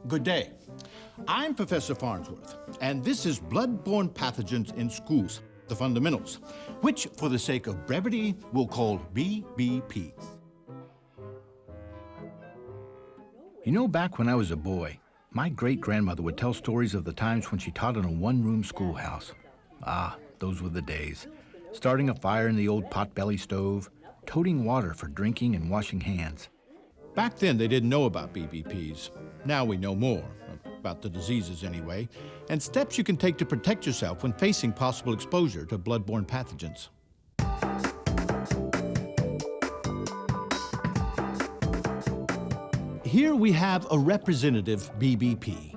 Good day. I'm Professor Farnsworth, and this is Blood-Borne Pathogens in Schools, the Fundamentals, which, for the sake of brevity, we'll call BBPs. You know, back when I was a boy, my great-grandmother would tell stories of the times when she taught in a one-room schoolhouse. Ah, those were the days. Starting a fire in the old pot-belly stove, toting water for drinking and washing hands. Back then, they didn't know about BBPs. Now we know more, about the diseases anyway, and steps you can take to protect yourself when facing possible exposure to blood-borne pathogens. Here we have a representative BBP.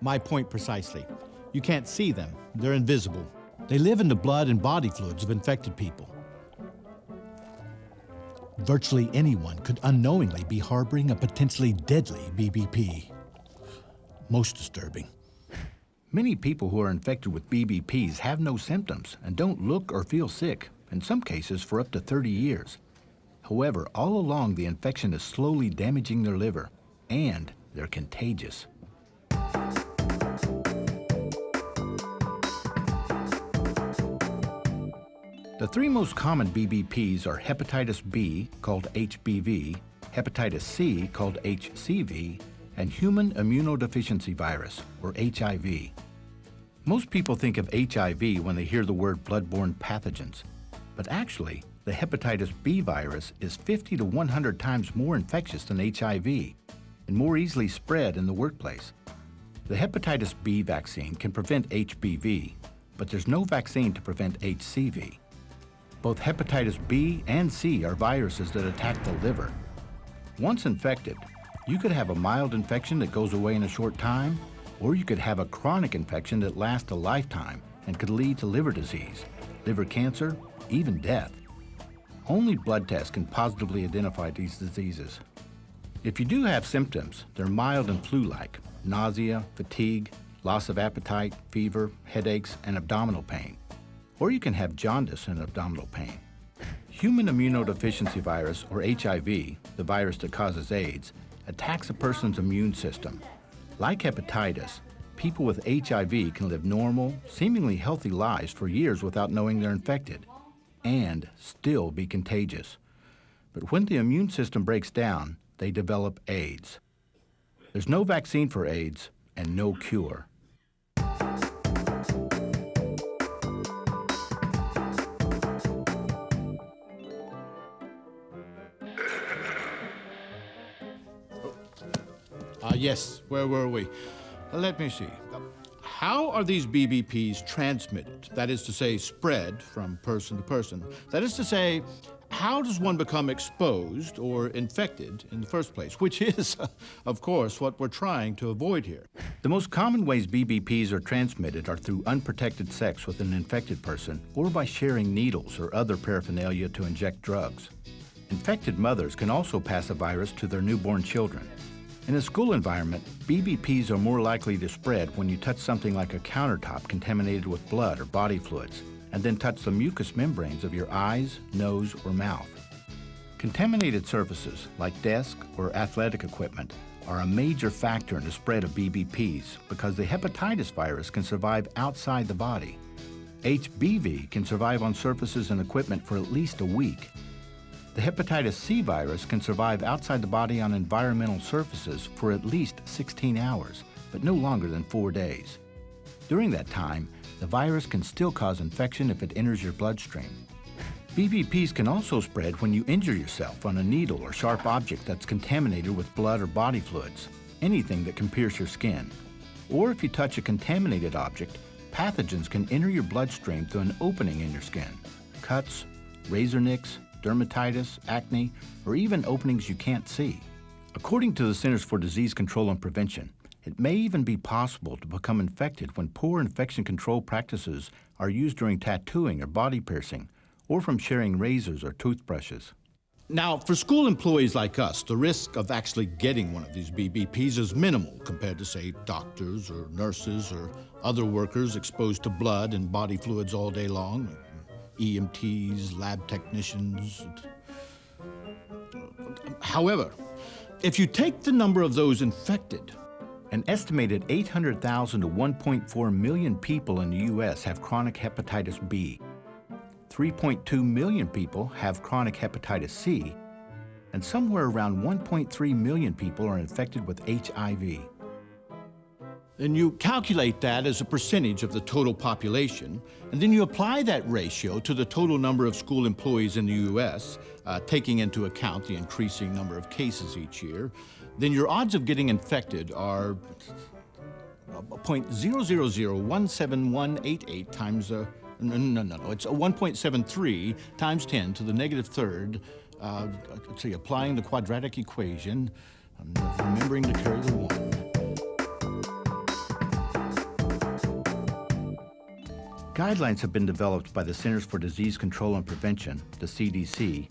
My point precisely. You can't see them. They're invisible. They live in the blood and body fluids of infected people. Virtually anyone could unknowingly be harboring a potentially deadly BBP. Most disturbing. Many people who are infected with BBPs have no symptoms and don't look or feel sick, in some cases for up to 30 years. However, all along the infection is slowly damaging their liver, and they're contagious. The three most common BBPs are hepatitis B, called HBV, hepatitis C, called HCV, and human immunodeficiency virus, or HIV. Most people think of HIV when they hear the word blood-borne pathogens, but actually, the hepatitis B virus is 50 to 100 times more infectious than HIV and more easily spread in the workplace. The hepatitis B vaccine can prevent HBV, but there's no vaccine to prevent HCV. Both hepatitis B and C are viruses that attack the liver. Once infected, you could have a mild infection that goes away in a short time, or you could have a chronic infection that lasts a lifetime and could lead to liver disease, liver cancer, even death. Only blood tests can positively identify these diseases. If you do have symptoms, they're mild and flu-like: nausea, fatigue, loss of appetite, fever, headaches, and abdominal pain. Or you can have jaundice and abdominal pain. Human immunodeficiency virus, or HIV, the virus that causes AIDS, attacks a person's immune system. Like hepatitis, people with HIV can live normal, seemingly healthy lives for years without knowing they're infected, and still be contagious. But when the immune system breaks down, they develop AIDS. There's no vaccine for AIDS and no cure. Yes, where were we? Let me see. How are these BBPs transmitted? That is to say, spread from person to person. That is to say, how does one become exposed or infected in the first place? Which is, of course, what we're trying to avoid here. The most common ways BBPs are transmitted are through unprotected sex with an infected person or by sharing needles or other paraphernalia to inject drugs. Infected mothers can also pass a virus to their newborn children. In a school environment, BBPs are more likely to spread when you touch something like a countertop contaminated with blood or body fluids, and then touch the mucous membranes of your eyes, nose, or mouth. Contaminated surfaces, like desk or athletic equipment, are a major factor in the spread of BBPs because the hepatitis virus can survive outside the body. HBV can survive on surfaces and equipment for at least a week. The hepatitis C virus can survive outside the body on environmental surfaces for at least 16 hours, but no longer than 4 days. During that time, the virus can still cause infection if it enters your bloodstream. BBPs can also spread when you injure yourself on a needle or sharp object that's contaminated with blood or body fluids, anything that can pierce your skin. Or if you touch a contaminated object, pathogens can enter your bloodstream through an opening in your skin. Cuts, razor nicks, dermatitis, acne, or even openings you can't see. According to the Centers for Disease Control and Prevention, it may even be possible to become infected when poor infection control practices are used during tattooing or body piercing, or from sharing razors or toothbrushes. Now, for school employees like us, the risk of actually getting one of these BBPs is minimal compared to, say, doctors or nurses or other workers exposed to blood and body fluids all day long. EMTs, lab technicians. However, if you take the number of those infected An estimated 800,000 to 1.4 million people in the U.S. have chronic hepatitis B. 3.2 million people have chronic hepatitis C, and somewhere around 1.3 million people are infected with HIV. And you calculate that as a percentage of the total population, and then you apply that ratio to the total number of school employees in the U.S., taking into account the increasing number of cases each year, then your odds of getting infected are 0.000171188 times, no, it's 1.73 times 10 to the negative third. Let's see, applying the quadratic equation, I'm remembering to carry the 1. Guidelines have been developed by the Centers for Disease Control and Prevention, the CDC,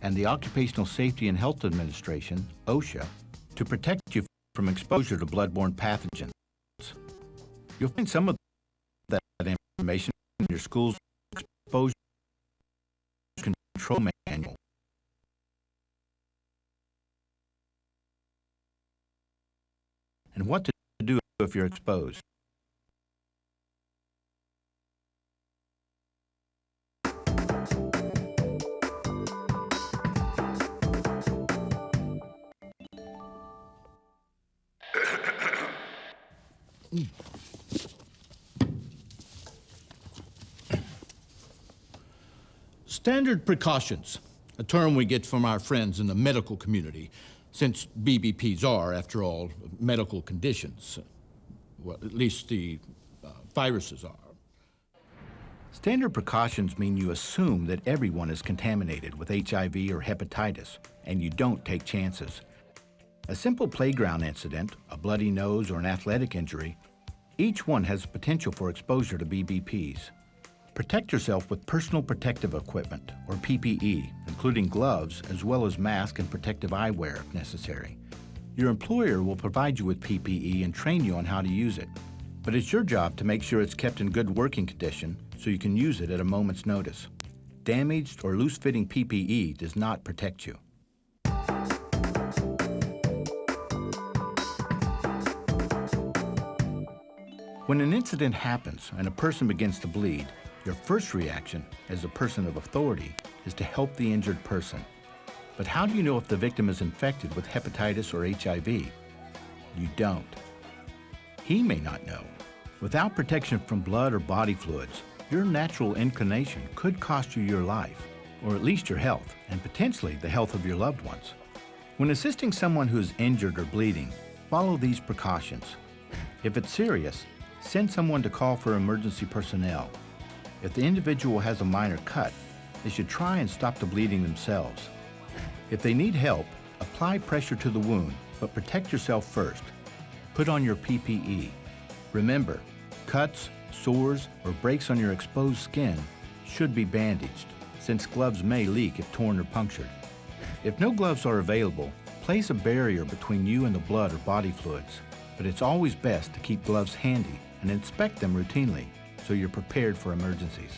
and the Occupational Safety and Health Administration, OSHA, to protect you from exposure to bloodborne pathogens. You'll find some of that information in your school's exposure control manual. And what to do if you're exposed. Standard precautions, a term we get from our friends in the medical community, since BBPs are, after all, medical conditions. Well, at least the viruses are. Standard precautions mean you assume that everyone is contaminated with HIV or hepatitis, and you don't take chances. A simple playground incident, a bloody nose, or an athletic injury, each one has potential for exposure to BBPs. Protect yourself with personal protective equipment, or PPE, including gloves, as well as mask and protective eyewear if necessary. Your employer will provide you with PPE and train you on how to use it, but it's your job to make sure it's kept in good working condition so you can use it at a moment's notice. Damaged or loose-fitting PPE does not protect you. When an incident happens and a person begins to bleed, your first reaction as a person of authority is to help the injured person. But how do you know if the victim is infected with hepatitis or HIV? You don't. He may not know. Without protection from blood or body fluids, your natural inclination could cost you your life, or at least your health, and potentially the health of your loved ones. When assisting someone who is injured or bleeding, follow these precautions. If it's serious, send someone to call for emergency personnel. If the individual has a minor cut, they should try and stop the bleeding themselves. If they need help, apply pressure to the wound, but protect yourself first. Put on your PPE. Remember, cuts, sores, or breaks on your exposed skin should be bandaged, since gloves may leak if torn or punctured. If no gloves are available, place a barrier between you and the blood or body fluids, but it's always best to keep gloves handy and inspect them routinely so you're prepared for emergencies.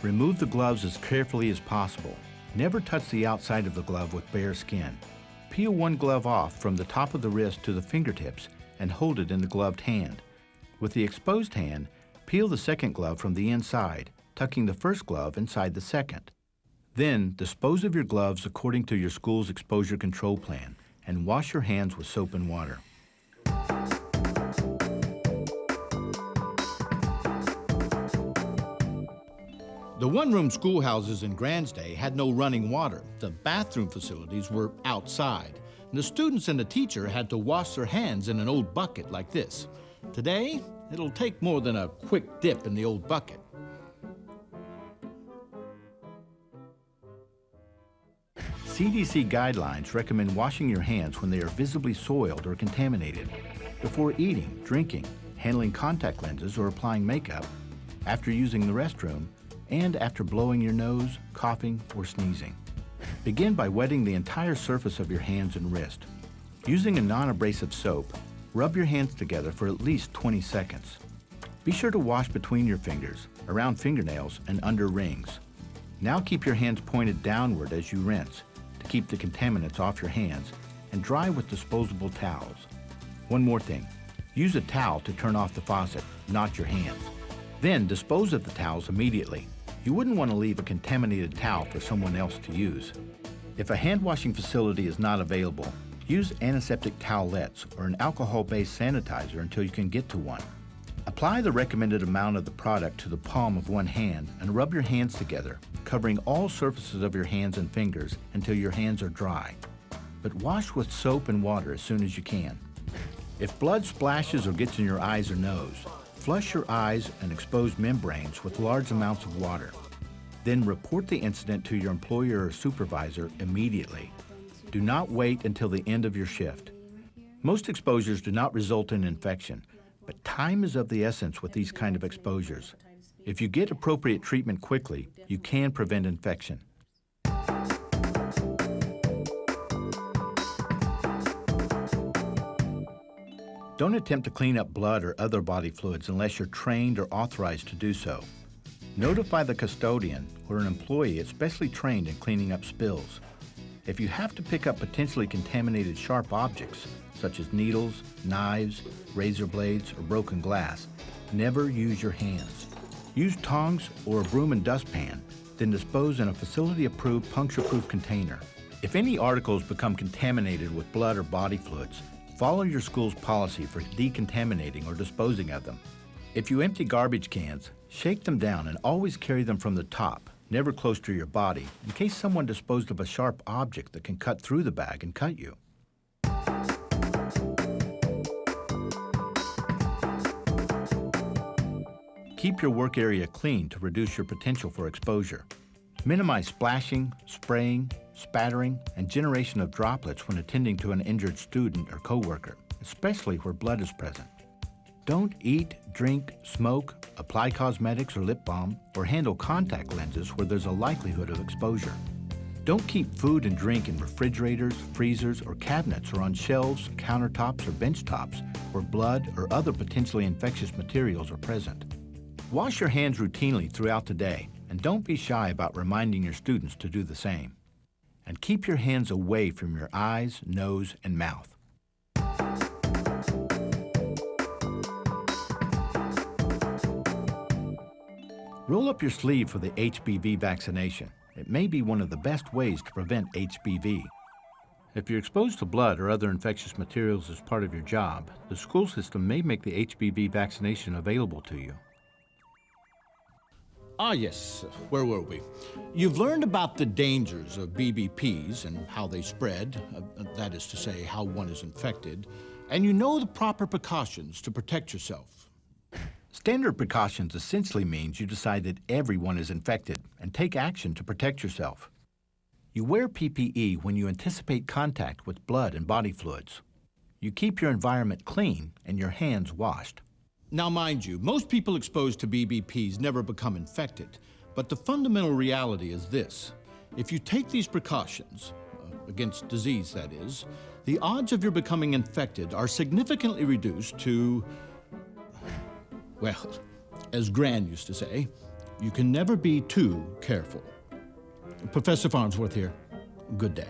Remove the gloves as carefully as possible. Never touch the outside of the glove with bare skin. Peel one glove off from the top of the wrist to the fingertips and hold it in the gloved hand. With the exposed hand, peel the second glove from the inside, tucking the first glove inside the second. Then, dispose of your gloves according to your school's exposure control plan and wash your hands with soap and water. The one-room schoolhouses in Grants Day had no running water. The bathroom facilities were outside. And the students and the teacher had to wash their hands in an old bucket like this. Today, it'll take more than a quick dip in the old bucket. CDC guidelines recommend washing your hands when they are visibly soiled or contaminated, before eating, drinking, handling contact lenses or applying makeup, after using the restroom, and after blowing your nose, coughing, or sneezing. Begin by wetting the entire surface of your hands and wrist. Using a non-abrasive soap, rub your hands together for at least 20 seconds. Be sure to wash between your fingers, around fingernails, and under rings. Now keep your hands pointed downward as you rinse to keep the contaminants off your hands and dry with disposable towels. One more thing, Use a towel to turn off the faucet, not your hands. Then dispose of the towels immediately. You wouldn't want to leave a contaminated towel for someone else to use. If a hand washing facility is not available, use antiseptic towelettes or an alcohol-based sanitizer until you can get to one. Apply the recommended amount of the product to the palm of one hand and rub your hands together, covering all surfaces of your hands and fingers until your hands are dry. But wash with soap and water as soon as you can. If blood splashes or gets in your eyes or nose, flush your eyes and exposed membranes with large amounts of water. Then report the incident to your employer or supervisor immediately. Do not wait until the end of your shift. Most exposures do not result in infection, but time is of the essence with these kind of exposures. If you get appropriate treatment quickly, you can prevent infection. Don't attempt to clean up blood or other body fluids unless you're trained or authorized to do so. Notify the custodian or an employee especially trained in cleaning up spills. If you have to pick up potentially contaminated sharp objects, such as needles, knives, razor blades, or broken glass, never use your hands. Use tongs or a broom and dustpan, then dispose in a facility-approved puncture-proof container. If any articles become contaminated with blood or body fluids, follow your school's policy for decontaminating or disposing of them. If you empty garbage cans, shake them down and always carry them from the top, never close to your body, in case someone disposed of a sharp object that can cut through the bag and cut you. Keep your work area clean to reduce your potential for exposure. Minimize splashing, spraying, spattering, and generation of droplets when attending to an injured student or coworker, especially where blood is present. Don't eat, drink, smoke, apply cosmetics or lip balm, or handle contact lenses where there's a likelihood of exposure. Don't keep food and drink in refrigerators, freezers, or cabinets or on shelves, countertops, or bench tops where blood or other potentially infectious materials are present. Wash your hands routinely throughout the day, and don't be shy about reminding your students to do the same. And keep your hands away from your eyes, nose, and mouth. Roll up your sleeve for the HBV vaccination. It may be one of the best ways to prevent HBV. If you're exposed to blood or other infectious materials as part of your job, the school system may make the HBV vaccination available to you. Ah, yes. Where were we? You've learned about the dangers of BBPs and how they spread, that is to say, how one is infected, and you know the proper precautions to protect yourself. Standard precautions essentially means you decide that everyone is infected and take action to protect yourself. You wear PPE when you anticipate contact with blood and body fluids. You keep your environment clean and your hands washed. Now, mind you, most people exposed to BBPs never become infected, but the fundamental reality is this. If you take these precautions, against disease that is, the odds of your becoming infected are significantly reduced to, well, as Gran used to say, you can never be too careful. Professor Farnsworth here. Good day.